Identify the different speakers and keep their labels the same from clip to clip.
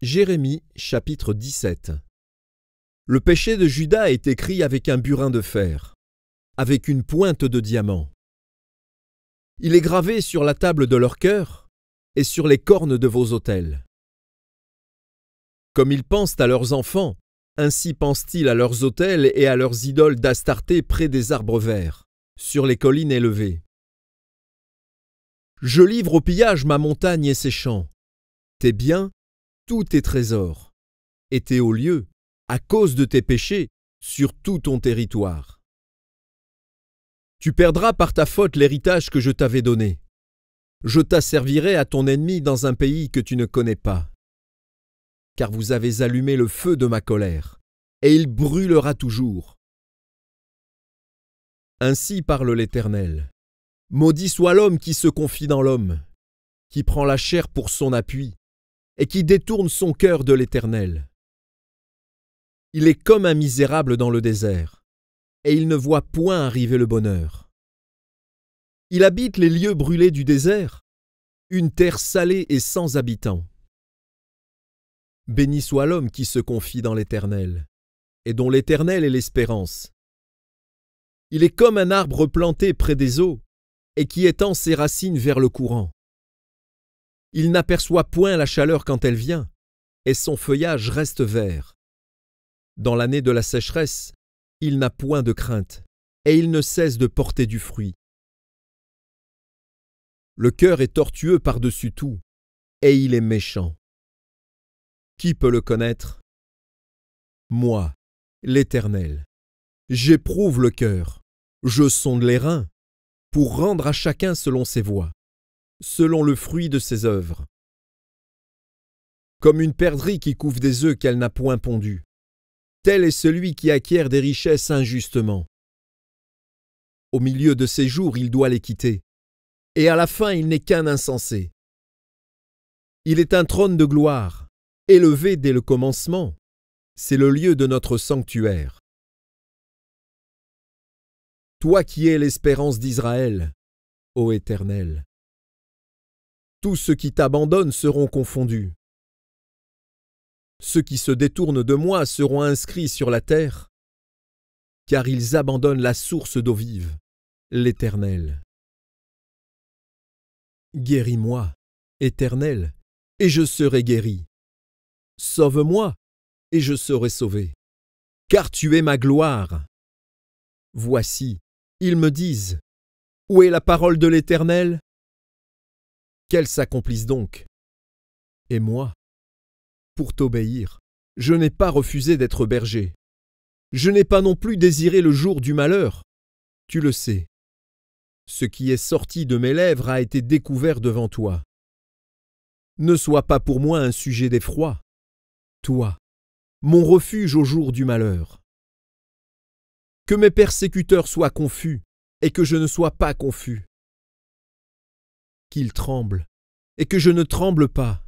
Speaker 1: Jérémie chapitre 17. Le péché de Juda est écrit avec un burin de fer, avec une pointe de diamant. Il est gravé sur la table de leur cœur et sur les cornes de vos autels. Comme ils pensent à leurs enfants, ainsi pensent-ils à leurs autels et à leurs idoles d'Astarté près des arbres verts, sur les collines élevées. Je livre au pillage ma montagne et ses champs, tes biens, tous tes trésors, et tes hauts lieux, à cause de tes péchés, sur tout ton territoire. Tu perdras par ta faute l'héritage que je t'avais donné. Je t'asservirai à ton ennemi dans un pays que tu ne connais pas. Car vous avez allumé le feu de ma colère, et il brûlera toujours. Ainsi parle l'Éternel. Maudit soit l'homme qui se confie dans l'homme, qui prend la chair pour son appui, et qui détourne son cœur de l'Éternel. Il est comme un misérable dans le désert, et il ne voit point arriver le bonheur. Il habite les lieux brûlés du désert, une terre salée et sans habitants. Béni soit l'homme qui se confie dans l'Éternel, et dont l'Éternel est l'espérance. Il est comme un arbre planté près des eaux, et qui étend ses racines vers le courant. Il n'aperçoit point la chaleur quand elle vient, et son feuillage reste vert. Dans l'année de la sécheresse, il n'a point de crainte, et il ne cesse de porter du fruit. Le cœur est tortueux par-dessus tout, et il est méchant. Qui peut le connaître? Moi, l'Éternel. J'éprouve le cœur, je sonde les reins, pour rendre à chacun selon ses voies, selon le fruit de ses œuvres. Comme une perdrix qui couve des œufs qu'elle n'a point pondus, tel est celui qui acquiert des richesses injustement. Au milieu de ses jours, il doit les quitter, et à la fin, il n'est qu'un insensé. Il est un trône de gloire, élevé dès le commencement, c'est le lieu de notre sanctuaire. Toi qui es l'espérance d'Israël, ô Éternel, tous ceux qui t'abandonnent seront confondus. Ceux qui se détournent de moi seront inscrits sur la terre, car ils abandonnent la source d'eau vive, l'Éternel. Guéris-moi, Éternel, et je serai guéri. Sauve-moi, et je serai sauvé, car tu es ma gloire. Voici, ils me disent, où est la parole de l'Éternel? Qu'elle s'accomplisse donc. Et moi, pour t'obéir, je n'ai pas refusé d'être berger. Je n'ai pas non plus désiré le jour du malheur. Tu le sais. Ce qui est sorti de mes lèvres a été découvert devant toi. Ne sois pas pour moi un sujet d'effroi. Toi, mon refuge au jour du malheur. Que mes persécuteurs soient confus, et que je ne sois pas confus. Qu'ils tremblent, et que je ne tremble pas,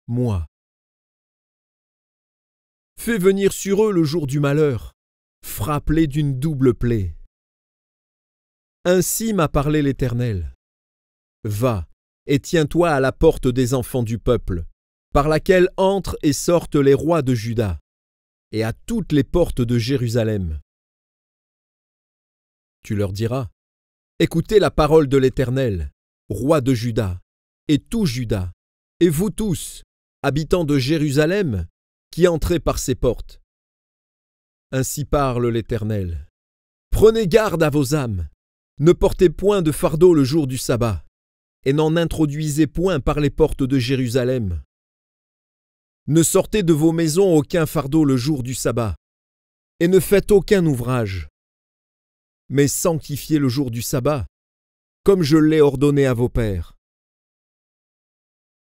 Speaker 1: moi. Fais venir sur eux le jour du malheur, frappe-les d'une double plaie. Ainsi m'a parlé l'Éternel. Va, et tiens-toi à la porte des enfants du peuple, par laquelle entrent et sortent les rois de Juda, et à toutes les portes de Jérusalem. Tu leur diras, écoutez la parole de l'Éternel, roi de Juda, et tout Juda, et vous tous, habitants de Jérusalem, qui entrez par ses portes. Ainsi parle l'Éternel. Prenez garde à vos âmes, ne portez point de fardeau le jour du sabbat, et n'en introduisez point par les portes de Jérusalem. Ne sortez de vos maisons aucun fardeau le jour du sabbat, et ne faites aucun ouvrage. Mais sanctifiez le jour du sabbat, comme je l'ai ordonné à vos pères.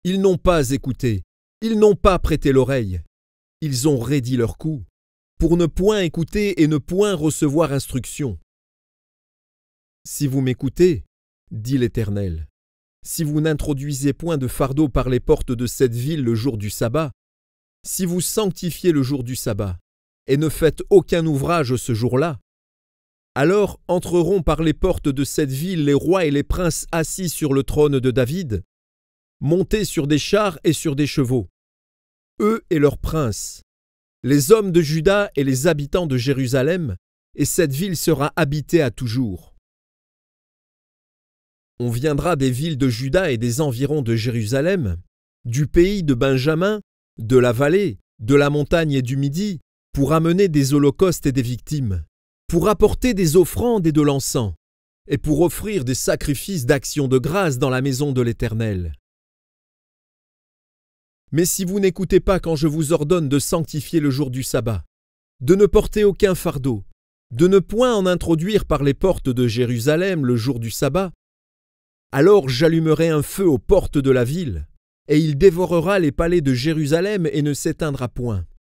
Speaker 1: Ils n'ont pas écouté, ils n'ont pas prêté l'oreille, ils ont raidi leur cou, pour ne point écouter et ne point recevoir instruction. Si vous m'écoutez, dit l'Éternel, si vous n'introduisez point de fardeau par les portes de cette ville le jour du sabbat, si vous sanctifiez le jour du sabbat, et ne faites aucun ouvrage ce jour-là, alors entreront par les portes de cette ville les rois et les princes assis sur le trône de David, montés sur des chars et sur des chevaux, eux et leurs princes, les hommes de Juda et les habitants de Jérusalem, et cette ville sera habitée à toujours. On viendra des villes de Juda et des environs de Jérusalem, du pays de Benjamin, de la vallée, de la montagne et du Midi, pour amener des holocaustes et des victimes, pour apporter des offrandes et de l'encens, et pour offrir des sacrifices d'action de grâce dans la maison de l'Éternel. Mais si vous n'écoutez pas quand je vous ordonne de sanctifier le jour du sabbat, de ne porter aucun fardeau, de ne point en introduire par les portes de Jérusalem le jour du sabbat, alors j'allumerai un feu aux portes de la ville, et il dévorera les palais de Jérusalem et ne s'éteindra point.